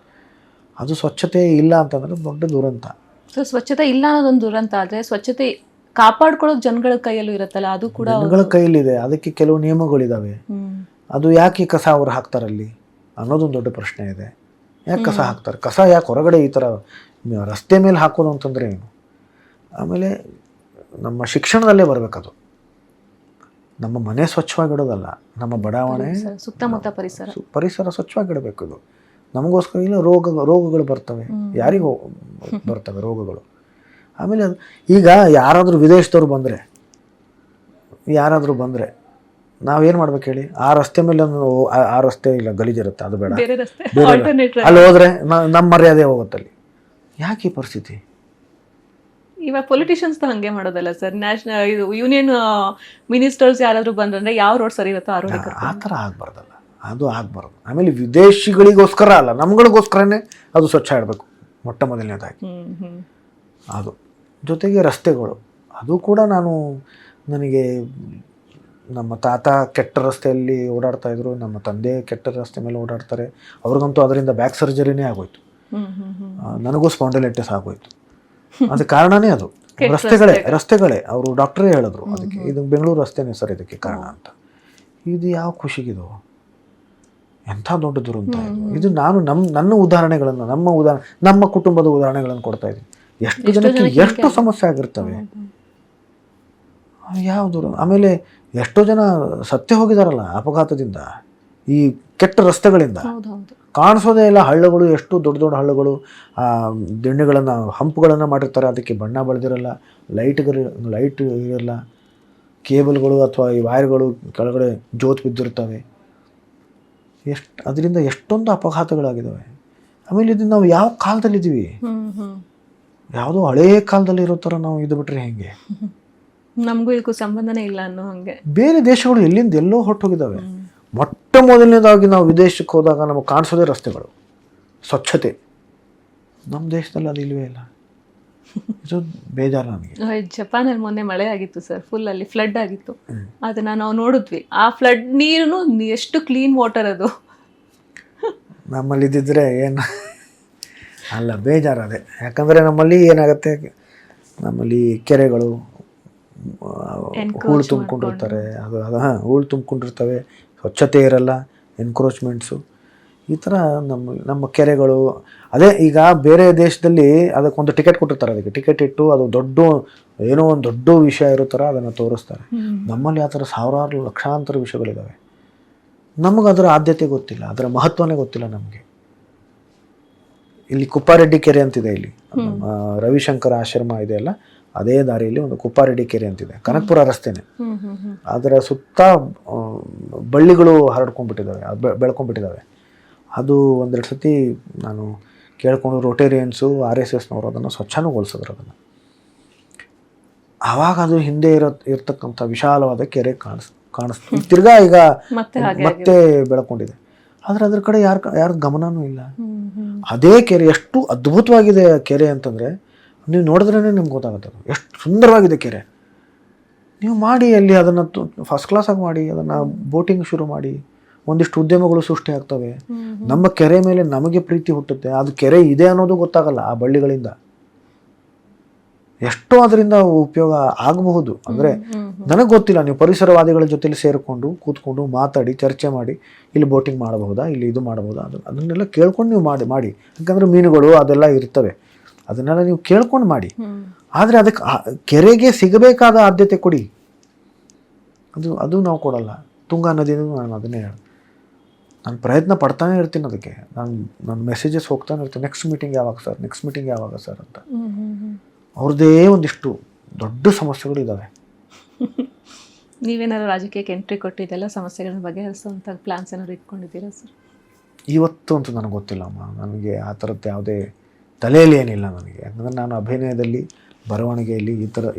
ಅದು ಸ್ವಚ್ಛತೆ ಇಲ್ಲ ಅಂತಂದರೆ ದೊಡ್ಡ ದುರಂತ. ಸೊ ಸ್ವಚ್ಛತೆ ಇಲ್ಲ ಅನ್ನೋದೊಂದು ದುರಂತ. ಆದರೆ ಸ್ವಚ್ಛತೆ ಕಾಪಾಡ್ಕೊಳ್ಳೋದು ಜನಗಳ ಕೈಯಲ್ಲೂ ಇರುತ್ತಲ್ಲ, ಅದು ಕೂಡ ಜನಗಳ ಕೈಯಲ್ಲಿದೆ. ಅದಕ್ಕೆ ಕೆಲವು ನಿಯಮಗಳಿದ್ದಾವೆ. ಅದು ಯಾಕೆ ಕಸ ಅವ್ರು ಹಾಕ್ತಾರಲ್ಲಿ ಅನ್ನೋದೊಂದು ದೊಡ್ಡ ಪ್ರಶ್ನೆ ಇದೆ. ಯಾಕೆ ಕಸ ಹಾಕ್ತಾರೆ? ಕಸ ಯಾಕೆ ಹೊರಗಡೆ ಈ ಥರ ರಸ್ತೆ ಮೇಲೆ ಹಾಕೋದು ಅಂತಂದರೆ ಏನು? ಆಮೇಲೆ ನಮ್ಮ ಶಿಕ್ಷಣದಲ್ಲೇ ಬರಬೇಕದು. ನಮ್ಮ ಮನೆ ಸ್ವಚ್ಛವಾಗಿಡೋದಲ್ಲ, ನಮ್ಮ ಬಡಾವಣೆ, ಸುತ್ತಮುತ್ತ ಪರಿಸರ ಸ್ವಚ್ಛವಾಗಿಡಬೇಕು. ಇದು ನಮಗೋಸ್ಕರ. ಇಲ್ಲ ರೋಗಗಳು ಬರ್ತವೆ, ಯಾರಿಗೂ ಬರ್ತವೆ ರೋಗಗಳು. ಆಮೇಲೆ ಈಗ ಯಾರಾದರೂ ವಿದೇಶದವ್ರು ಬಂದರೆ ನಾವೇನು ಮಾಡ್ಬೇಕು ಹೇಳಿ? ಆ ರಸ್ತೆ ಮೇಲೆ ಆ ರಸ್ತೆ ಇಲ್ಲ, ಗಲೀಜಿರುತ್ತೆ, ಅದು ಬೇಡ, ಅಲ್ಲಿ ಹೋದರೆ ನಮ್ಮ ಮರ್ಯಾದೆ ಹೋಗುತ್ತಲ್ಲಿ. ಯಾಕೆ ಈ ಪರಿಸ್ಥಿತಿ? ಇವಾಗ ಪೊಲಿಟಿಷಿಯನ್ಸ್ ಹಂಗೆ ಮಾಡೋದಲ್ಲ ಸರ್. ನ್ಯಾಷನಲ್ ಇದು ಯೂನಿಯನ್ ಮಿನಿಸ್ಟರ್ಸ್ ಯಾರಾದರೂ ಬಂದ್ರೆ ಯಾವ ರೋಡ್ ಸರಿ ಇರುತ್ತೋ ಆ ರೋಡ್. ಆ ಥರ ಆಗಬಾರ್ದಲ್ಲ, ಅದು ಆಗಬಾರ್ದು. ಆಮೇಲೆ ವಿದೇಶಿಗಳಿಗೋಸ್ಕರ ಅಲ್ಲ, ನಮ್ಗಳಿಗೋಸ್ಕರನೇ ಅದು ಸ್ವಚ್ಛ ಇಡಬೇಕು ಮೊಟ್ಟ ಮೊದಲನೇದಾಗಿ. ಅದು ಜೊತೆಗೆ ರಸ್ತೆಗಳು, ಅದು ಕೂಡ ನನಗೆ ನಮ್ಮ ತಾತ ಕೆಟ್ಟ ರಸ್ತೆಯಲ್ಲಿ ಓಡಾಡ್ತಾಯಿದ್ರು, ನಮ್ಮ ತಂದೆ ಕೆಟ್ಟ ರಸ್ತೆ ಮೇಲೆ ಓಡಾಡ್ತಾರೆ. ಅವ್ರಿಗಂತೂ ಅದರಿಂದ ಬ್ಯಾಕ್ ಸರ್ಜರಿನೇ ಆಗೋಯ್ತು. ನನಗೂ ಸ್ಪಾಂಡಿಲೈಟಿಸ್ ಆಗೋಯ್ತು. ಅದು ಕಾರಣನೇ ಅದು ರಸ್ತೆಗಳೇ. ಅವರು ಡಾಕ್ಟ್ರೇ ಹೇಳಿದ್ರು ಅದಕ್ಕೆ, ಇದು ಬೆಂಗಳೂರು ರಸ್ತೆನೇ ಸರ್ ಇದಕ್ಕೆ ಕಾರಣ ಅಂತ. ಇದು ಯಾವ ಖುಷಿಗಿದು? ಎಂಥ ದೊಡ್ಡ ದುರಂತ ಇದು. ನಾನು ನನ್ನ ಉದಾಹರಣೆಗಳನ್ನು, ನಮ್ಮ ಕುಟುಂಬದ ಉದಾಹರಣೆಗಳನ್ನು ಕೊಡ್ತಾ ಇದ್ದೀನಿ. ಎಷ್ಟು ಜನಕ್ಕೆ ಎಷ್ಟು ಸಮಸ್ಯೆ ಆಗಿರ್ತವೆ, ಯಾವುದು. ಆಮೇಲೆ ಎಷ್ಟೋ ಜನ ಸತ್ತೇ ಹೋಗಿದಾರಲ್ಲ ಅಪಘಾತದಿಂದ, ಈ ಕೆಟ್ಟ ರಸ್ತೆಗಳಿಂದ. ಕಾಣಿಸೋದೇ ಇಲ್ಲ ಹಳ್ಳಗಳು, ಎಷ್ಟು ದೊಡ್ಡ ದೊಡ್ಡ ಹಳ್ಳಗಳು. ದಿಣ್ಣೆಗಳನ್ನು, ಹಂಪುಗಳನ್ನು ಮಾಡಿರ್ತಾರೆ, ಅದಕ್ಕೆ ಬಣ್ಣ ಬಳಿದಿರಲ್ಲ, ಲೈಟ್ ಇರಲ್ಲ, ಕೇಬಲ್ಗಳು ಅಥವಾ ಈ ವೈರ್ಗಳು ಕೆಳಗಡೆ ಜೋತ್ ಬಿದ್ದಿರ್ತವೆ. ಅದರಿಂದ ಎಷ್ಟೊಂದು ಅಪಘಾತಗಳಾಗಿದ್ದಾವೆ. ಆಮೇಲೆ ಇದನ್ನು ನಾವು ಯಾವ ಕಾಲದಲ್ಲಿದ್ದೀವಿ? ಯಾವುದೋ ಹಳೇ ಕಾಲದಲ್ಲಿ ಇರೋ ಥರ ನಾವು ಇದು ಬಿಟ್ರೆ ಹೆಂಗೆ? ನಮಗೂ ಇದಕ್ಕೂ ಸಂಬಂಧನೇ ಇಲ್ಲ ಅನ್ನೋ ಹಂಗೆ. ಬೇರೆ ದೇಶಗಳು ಎಲ್ಲಿಂದ ಎಲ್ಲೋ ಹೊರಟೋಗಿದ್ದಾವೆ. ಮೊಟ್ಟ ಮೊದಲನೇದಾಗಿ ನಾವು ವಿದೇಶಕ್ಕೆ ಹೋದಾಗ ನಮಗೆ ಕಾಣಿಸೋದೇ ರಸ್ತೆಗಳು, ಸ್ವಚ್ಛತೆ. ನಮ್ಮ ದೇಶದಲ್ಲಿ ಅದು ಇಲ್ವೇ ಇಲ್ಲ. ಇದು ಬೇಜಾರು ನನಗೆ. ಜಪಾನಲ್ಲಿ ಮೊನ್ನೆ ಮಳೆ ಆಗಿತ್ತು ಸರ್, ಫುಲ್ ಅಲ್ಲಿ ಫ್ಲಡ್ ಆಗಿತ್ತು. ಅದನ್ನ ನಾವು ನೋಡಿದ್ವಿ. ಆ ಫ್ಲಡ್ ನೀರು ಎಷ್ಟು ಕ್ಲೀನ್ ವಾಟರ್ ಅದು. ನಮ್ಮಲ್ಲಿ ಇದ್ದಿದ್ರೆ ಏನು ಅಲ್ಲ, ಬೇಜಾರು ಅದೇ. ಯಾಕಂದರೆ ನಮ್ಮಲ್ಲಿ ಏನಾಗುತ್ತೆ, ನಮ್ಮಲ್ಲಿ ಕೆರೆಗಳು ಹೂಳು ತುಂಬಿಕೊಂಡಿರ್ತಾರೆ, ಹೂಳು ತುಂಬಿಕೊಂಡಿರ್ತವೆ, ಸ್ವಚ್ಛತೆ ಇರಲ್ಲ, ಎನ್ಕ್ರೋಚ್ಮೆಂಟ್ಸು. ಈ ಥರ ನಮ್ಮ ಕೆರೆಗಳು ಅದೇ ಈಗ ಬೇರೆ ದೇಶದಲ್ಲಿ ಅದಕ್ಕೊಂದು ಟಿಕೆಟ್ ಕೊಟ್ಟಿರ್ತಾರೆ, ಅದಕ್ಕೆ ಟಿಕೆಟ್ ಇಟ್ಟು ಅದು ಏನೋ ಒಂದು ದೊಡ್ಡ ವಿಷಯ ಇರೋ ಥರ ಅದನ್ನು ತೋರಿಸ್ತಾರೆ. ನಮ್ಮಲ್ಲಿ ಆ ಥರ ಸಾವಿರಾರು ಲಕ್ಷಾಂತರ ವಿಷಯಗಳಿದ್ದಾವೆ. ನಮಗೆ ಅದರ ಆದ್ಯತೆ ಗೊತ್ತಿಲ್ಲ, ಅದರ ಮಹತ್ವನೇ ಗೊತ್ತಿಲ್ಲ ನಮಗೆ. ಇಲ್ಲಿ ಕುಪ್ಪಾರೆಡ್ಡಿ ಕೆರೆ ಅಂತಿದೆ, ಇಲ್ಲಿ ರವಿಶಂಕರ ಆಶ್ರಮ ಇದೆ ಅಲ್ಲ, ಅದೇ ದಾರಿಯಲ್ಲಿ ಒಂದು ಕುಪ್ಪಾರೆಡ್ಡಿ ಕೆರೆ ಅಂತಿದೆ, ಕನಕಪುರ ರಸ್ತೆನೆ. ಅದರ ಸುತ್ತ ಬಳ್ಳಿಗಳು ಹರಡ್ಕೊಂಡ್ಬಿಟ್ಟಿದ್ದಾವೆ, ಬೆಳ್ಕೊಂಡ್ಬಿಟ್ಟಿದ್ದಾವೆ. ಅದು ಒಂದೆರಡು ಸತಿ ನಾನು ಕೇಳ್ಕೊಂಡು ರೋಟೇರಿಯನ್ಸು RSSನವರು ಅದನ್ನು ಸ್ವಚ್ಛನಗೊಳಿಸಿದ್ರು ಅದನ್ನು. ಆವಾಗ ಅದು ಹಿಂದೆ ಇರ್ತಕ್ಕಂಥ ವಿಶಾಲವಾದ ಕೆರೆ ಕಾಣಿಸ್ತು. ತಿರ್ಗಾ ಈಗ ಮತ್ತೆ ಬೆಳ್ಕೊಂಡಿದೆ. ಆದರೆ ಅದ್ರ ಕಡೆ ಯಾರ ಗಮನನೂ ಇಲ್ಲ. ಅದೇ ಕೆರೆ ಎಷ್ಟು ಅದ್ಭುತವಾಗಿದೆ ಕೆರೆ ಅಂತಂದರೆ ನೀವು ನೋಡಿದ್ರೇ ನಿಮ್ಗೆ ಗೊತ್ತಾಗುತ್ತೆ ಅದು ಎಷ್ಟು ಸುಂದರವಾಗಿದೆ ಕೆರೆ. ನೀವು ಮಾಡಿ ಅಲ್ಲಿ ಅದನ್ನು ಫಸ್ಟ್ ಕ್ಲಾಸಾಗಿ ಮಾಡಿ, ಅದನ್ನು ಬೋಟಿಂಗ್ ಶುರು ಮಾಡಿ, ಒಂದಿಷ್ಟು ಉದ್ಯಮಗಳು ಸೃಷ್ಟಿ ಆಗ್ತವೆ. ನಮ್ಮ ಕೆರೆ ಮೇಲೆ ನಮಗೆ ಪ್ರೀತಿ ಹುಟ್ಟುತ್ತೆ. ಅದು ಕೆರೆ ಇದೆ ಅನ್ನೋದು ಗೊತ್ತಾಗಲ್ಲ ಆ ಬಳ್ಳಿಗಳಿಂದ. ಎಷ್ಟೋ ಅದರಿಂದ ಉಪಯೋಗ ಆಗಬಹುದು. ಅಂದರೆ ನನಗೆ ಗೊತ್ತಿಲ್ಲ, ನೀವು ಪರಿಸರವಾದಿಗಳ ಜೊತೆಲಿ ಸೇರಿಕೊಂಡು ಕೂತ್ಕೊಂಡು ಮಾತಾಡಿ ಚರ್ಚೆ ಮಾಡಿ ಇಲ್ಲಿ ಬೋಟಿಂಗ್ ಮಾಡಬಹುದಾ, ಇಲ್ಲಿ ಇದು ಮಾಡಬಹುದಾ, ಅದನ್ನೆಲ್ಲ ಕೇಳ್ಕೊಂಡು ನೀವು ಮಾಡಿ. ಯಾಕಂದರೆ ಮೀನುಗಳು ಅದೆಲ್ಲ ಇರ್ತವೆ, ಅದನ್ನೆಲ್ಲ ನೀವು ಕೇಳ್ಕೊಂಡು ಮಾಡಿ. ಆದರೆ ಅದಕ್ಕೆ ಕೆರೆಗೆ ಸಿಗಬೇಕಾದ ಆದ್ಯತೆ ಕೊಡಿ. ಅದು ನಾವು ಕೊಡಲ್ಲ. ತುಂಗಾ ನದಿನೂ ನಾನು ಅದನ್ನೇ ಹೇಳಿ, ನಾನು ಪ್ರಯತ್ನ ಪಡ್ತಾನೆ ಇರ್ತೀನಿ. ಅದಕ್ಕೆ ನಾನು ಮೆಸೇಜಸ್ ಹೋಗ್ತಾನೆ ಇರ್ತೀನಿ, ನೆಕ್ಸ್ಟ್ ಮೀಟಿಂಗ್ ಯಾವಾಗ ಸರ್ ಅಂತ. ಅವ್ರದ್ದೇ ಒಂದಿಷ್ಟು ದೊಡ್ಡ ಸಮಸ್ಯೆಗಳು ಇದ್ದಾವೆ. ನೀವೇನಾದ್ರು ರಾಜಕೀಯಕ್ಕೆ ಎಂಟ್ರಿ ಕೊಟ್ಟಿದ್ದೆಲ್ಲ ಸಮಸ್ಯೆಗಳನ್ನ ಬಗೆಹರಿಸುವಂಥ ಪ್ಲಾನ್ಸ್ ಏನಾದ್ರು ಇಟ್ಕೊಂಡಿದ್ದೀರಾ ಸರ್? ಇವತ್ತು ಅಂತೂ ನನಗೆ ಗೊತ್ತಿಲ್ಲಮ್ಮ, ನನಗೆ ಆ ಥರದ್ದು ಯಾವುದೇ ತಲೆಯಲ್ಲಿ ಏನಿಲ್ಲ ನನಗೆ. ಯಾಕಂದರೆ ನಾನು ಅಭಿನಯದಲ್ಲಿ, ಬರವಣಿಗೆಯಲ್ಲಿ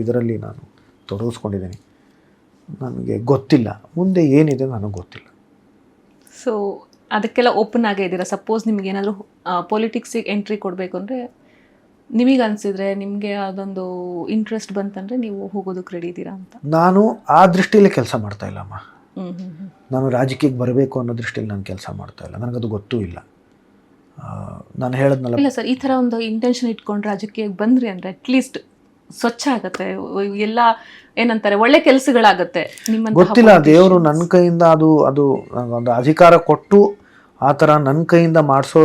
ಇದರಲ್ಲಿ ನಾನು ತೊಡಗಿಸ್ಕೊಂಡಿದ್ದೀನಿ. ನನಗೆ ಗೊತ್ತಿಲ್ಲ ಮುಂದೆ ಏನಿದೆ, ನನಗೆ ಗೊತ್ತಿಲ್ಲ. ಸೊ ಅದಕ್ಕೆಲ್ಲ ಓಪನ್ ಆಗೇ ಇದ್ದೀರಾ? ಸಪೋಸ್ ನಿಮಗೇನಾದರೂ ಪೊಲಿಟಿಕ್ಸಿಗೆ ಎಂಟ್ರಿ ಕೊಡಬೇಕು ಅಂದರೆ ನಿಮಗೆ ಅನಿಸಿದ್ರೆ, ನಿಮಗೆ ಅದೊಂದು ಇಂಟ್ರೆಸ್ಟ್ ಬಂತಂದರೆ ನೀವು ಹೋಗೋದಕ್ಕೆ ರೆಡಿ ಇದ್ದೀರಾ ಅಂತ? ನಾನು ಆ ದೃಷ್ಟಿಯಲ್ಲಿ ಕೆಲಸ ಮಾಡ್ತಾ ಇಲ್ಲಮ್ಮ. ನಾನು ರಾಜಕೀಯಕ್ಕೆ ಬರಬೇಕು ಅನ್ನೋ ದೃಷ್ಟಿಯಲ್ಲಿ ನಾನು ಕೆಲಸ ಮಾಡ್ತಾ ಇಲ್ಲ. ನನಗದು ಗೊತ್ತೂ ಇಲ್ಲ. ನಾನು ಹೇಳಿದ್ನಲ್ಲ, ಇಲ್ಲ ಸರ್, ಈ ಥರ ಒಂದು ಇಂಟೆನ್ಷನ್ ಇಟ್ಕೊಂಡು ರಾಜಕೀಯಕ್ಕೆ ಬಂದ್ರಿ ಅಂದರೆ ಅಟ್ಲೀಸ್ಟ್ ಸ್ವಚ್ಛ ಆಗುತ್ತೆ, ಎಲ್ಲ ಏನಂತಾರೆ ಒಳ್ಳೆ ಕೆಲಸಗಳಾಗುತ್ತೆ. ನಿಮ್ಮ ಗೊತ್ತಿಲ್ಲ, ದೇವರು ನನ್ನ ಕೈಯಿಂದ ಅದು ಒಂದು ಅಧಿಕಾರ ಕೊಟ್ಟು ಆ ಥರ ನನ್ನ ಕೈಯಿಂದ ಮಾಡಿಸೋ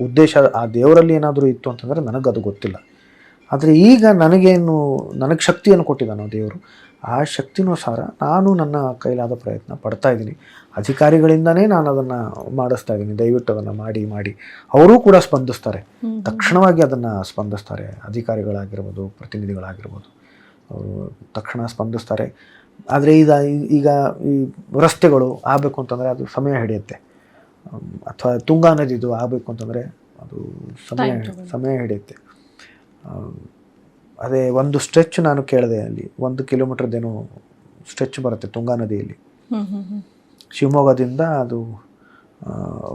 ಉದ್ದೇಶ ಆ ದೇವರಲ್ಲಿ ಏನಾದರೂ ಇತ್ತು ಅಂತಂದರೆ ನನಗದು ಗೊತ್ತಿಲ್ಲ. ಆದರೆ ಈಗ ನನಗೆ ಶಕ್ತಿಯನ್ನು ಕೊಟ್ಟಿದ್ದಾನೋ ದೇವರು, ಆ ಶಕ್ತಿನೋಸಾರ ನಾನು ನನ್ನ ಕೈಲಾದ ಪ್ರಯತ್ನ ಪಡ್ತಾ ಇದ್ದೀನಿ. ಅಧಿಕಾರಿಗಳಿಂದನೇ ನಾನು ಅದನ್ನು ಮಾಡಿಸ್ತಾ ಇದ್ದೀನಿ. ದಯವಿಟ್ಟು ಅದನ್ನು ಮಾಡಿ. ಅವರೂ ಕೂಡ ಸ್ಪಂದಿಸ್ತಾರೆ, ತಕ್ಷಣವಾಗಿ ಅದನ್ನು ಸ್ಪಂದಿಸ್ತಾರೆ. ಅಧಿಕಾರಿಗಳಾಗಿರ್ಬೋದು, ಪ್ರತಿನಿಧಿಗಳಾಗಿರ್ಬೋದು, ಅವರು ತಕ್ಷಣ ಸ್ಪಂದಿಸ್ತಾರೆ. ಆದರೆ ಈಗ ಈ ರಸ್ತೆಗಳು ಆಗಬೇಕು ಅಂತಂದರೆ ಅದು ಸಮಯ ಹಿಡಿಯುತ್ತೆ. ಅಥವಾ ತುಂಗಾ ನದಿದು ಆಗಬೇಕು ಅಂತಂದರೆ ಅದು ಸಮಯ ಹಿಡಿಯುತ್ತೆ. ಅದೇ ಒಂದು ಸ್ಟ್ರೆಚ್ ನಾನು ಕೇಳಿದೆ, ಅಲ್ಲಿ 1 ಕಿಲೋಮೀಟರ್ದೇನೋ ಸ್ಟ್ರೆಚ್ ಬರುತ್ತೆ ತುಂಗಾ ನದಿಯಲ್ಲಿ. ಶಿವಮೊಗ್ಗದಿಂದ ಅದು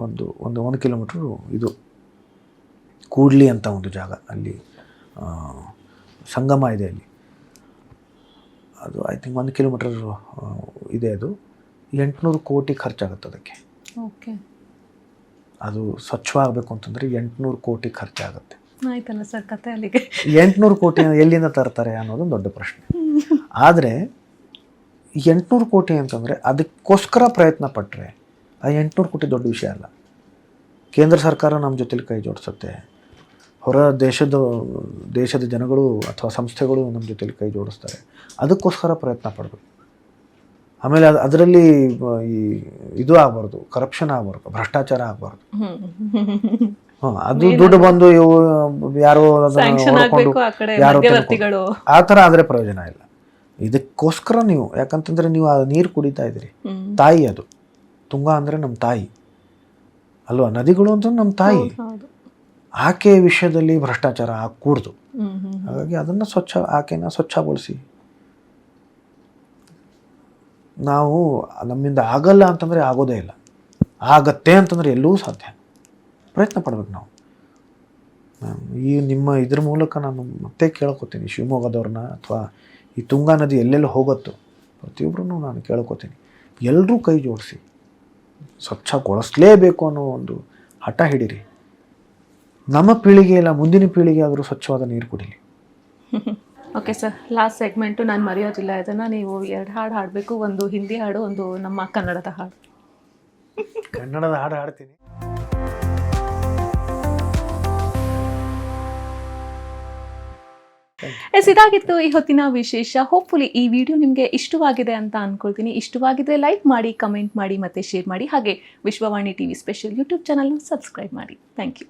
ಒಂದು 1 ಕಿಲೋಮೀಟ್ರು ಇದು ಕೂಡ್ಲಿ ಅಂತ ಒಂದು ಜಾಗ, ಅಲ್ಲಿ ಸಂಗಮ ಇದೆ. ಅಲ್ಲಿ ಅದು ಐ ಥಿಂಕ್ 1 ಕಿಲೋಮೀಟರ್ ಇದೆ. ಅದು 800 ಕೋಟಿ ಖರ್ಚಾಗುತ್ತೆ ಅದಕ್ಕೆ. ಓಕೆ, ಅದು ಸ್ವಚ್ಛವಾಗಬೇಕು ಅಂತಂದರೆ 800 ಕೋಟಿ ಖರ್ಚಾಗುತ್ತೆ. ಆಯ್ತಲ್ಲ ಸರ್ ಕತೆ ಅಲ್ಲಿಗೆ. 800 ಕೋಟಿ ಎಲ್ಲಿಂದ ತರ್ತಾರೆ ಅನ್ನೋದು ದೊಡ್ಡ ಪ್ರಶ್ನೆ. ಆದರೆ 800 ಕೋಟಿ ಅಂತಂದರೆ ಅದಕ್ಕೋಸ್ಕರ ಪ್ರಯತ್ನ ಪಟ್ಟರೆ ಆ 800 ಕೋಟಿ ದೊಡ್ಡ ವಿಷಯ ಅಲ್ಲ. ಕೇಂದ್ರ ಸರ್ಕಾರ ನಮ್ಮ ಜೊತೆಲಿ ಕೈ ಜೋಡಿಸುತ್ತೆ, ಹೊರ ದೇಶದ ಜನಗಳು ಅಥವಾ ಸಂಸ್ಥೆಗಳು ನಮ್ಮ ಜೊತೆಲಿ ಕೈ ಜೋಡಿಸ್ತಾರೆ. ಅದಕ್ಕೋಸ್ಕರ ಪ್ರಯತ್ನ ಪಡಬೇಕು. ಆಮೇಲೆ ಅದರಲ್ಲಿ ಇದು ಆಗಬಾರ್ದು, ಕರಪ್ಷನ್ ಆಗಬಾರ್ದು, ಭ್ರಷ್ಟಾಚಾರ ಆಗಬಾರ್ದು. ಅದು ದುಡ್ಡು ಬಂದು ಇವು ಯಾರೋ ಆ ಥರ ಆದರೆ ಪ್ರಯೋಜನ ಇಲ್ಲ. ಇದಕ್ಕೋಸ್ಕರ ನೀವು, ಯಾಕಂತಂದ್ರೆ ನೀವು ಆ ನೀರು ಕುಡಿತಾ ಇದ್ದೀರಿ, ತಾಯಿ ಅದು. ತುಂಗಾ ಅಂದರೆ ನಮ್ಮ ತಾಯಿ ಅಲ್ವಾ, ನದಿಗಳು ಅಂತ ನಮ್ಮ ತಾಯಿ. ಆಕೆ ವಿಷಯದಲ್ಲಿ ಭ್ರಷ್ಟಾಚಾರ ಆಗಕೂಡ್ದು. ಹಾಗಾಗಿ ಅದನ್ನು ಆಕೆನ ಸ್ವಚ್ಛಗೊಳಿಸಿ. ನಾವು ನಮ್ಮಿಂದ ಆಗಲ್ಲ ಅಂತಂದರೆ ಆಗೋದೇ ಇಲ್ಲ, ಆಗತ್ತೆ ಅಂತಂದರೆ ಎಲ್ಲವೂ ಸಾಧ್ಯ. ಪ್ರಯತ್ನ ಪಡ್ಬೇಕು ನಾವು. ನಿಮ್ಮ ಇದ್ರ ಮೂಲಕ ನಾನು ಮತ್ತೆ ಕೇಳ್ಕೊತೀನಿ, ಶಿವಮೊಗ್ಗದವ್ರನ್ನ ಅಥವಾ ಈ ತುಂಗಾ ನದಿ ಎಲ್ಲೆಲ್ಲಿ ಹೋಗುತ್ತೋ ಪ್ರತಿಯೊಬ್ಬರೂ ನಾನು ಕೇಳ್ಕೊತೀನಿ, ಎಲ್ಲರೂ ಕೈ ಜೋಡಿಸಿ ಸ್ವಚ್ಛಗೊಳಿಸಲೇಬೇಕು ಅನ್ನೋ ಒಂದು ಹಠ ಹಿಡೀರಿ. ನಮ್ಮ ಪೀಳಿಗೆ ಇಲ್ಲ, ಮುಂದಿನ ಪೀಳಿಗೆ ಆದರೂ ಸ್ವಚ್ಛವಾದ ನೀರು ಕುಡೀಲಿ. ಓಕೆ ಸರ್, ಲಾಸ್ಟ್ ಸೆಗ್ಮೆಂಟು ನಾನು ಮರೆಯೋದಿಲ್ಲ. ಇದನ್ನು ನೀವು 2 ಹಾಡು ಹಾಡಬೇಕು, ಒಂದು ಹಿಂದಿ ಹಾಡು, ಒಂದು ನಮ್ಮ ಕನ್ನಡದ ಹಾಡು. ಕನ್ನಡದ ಹಾಡು ಹಾಡ್ತೀನಿ. ಎಸ್, ಇದಾಗಿತ್ತು ಈ ಹೊತ್ತಿನ ವಿಶೇಷ. ಹೋಪ್ಫುಲಿ ಈ ವಿಡಿಯೋ ನಿಮಗೆ ಇಷ್ಟವಾಗಿದೆ ಅಂತ ಅನ್ಕೊಳ್ತೀನಿ. ಇಷ್ಟವಾಗಿದ್ರೆ ಲೈಕ್ ಮಾಡಿ, ಕಮೆಂಟ್ ಮಾಡಿ, ಮತ್ತೆ ಶೇರ್ ಮಾಡಿ. ಹಾಗೆ ವಿಶ್ವವಾಣಿ ಟಿವಿ ಸ್ಪೆಷಲ್ ಯೂಟ್ಯೂಬ್ ಚಾನಲ್ನ ಸಬ್ಸ್ಕ್ರೈಬ್ ಮಾಡಿ. Thank you.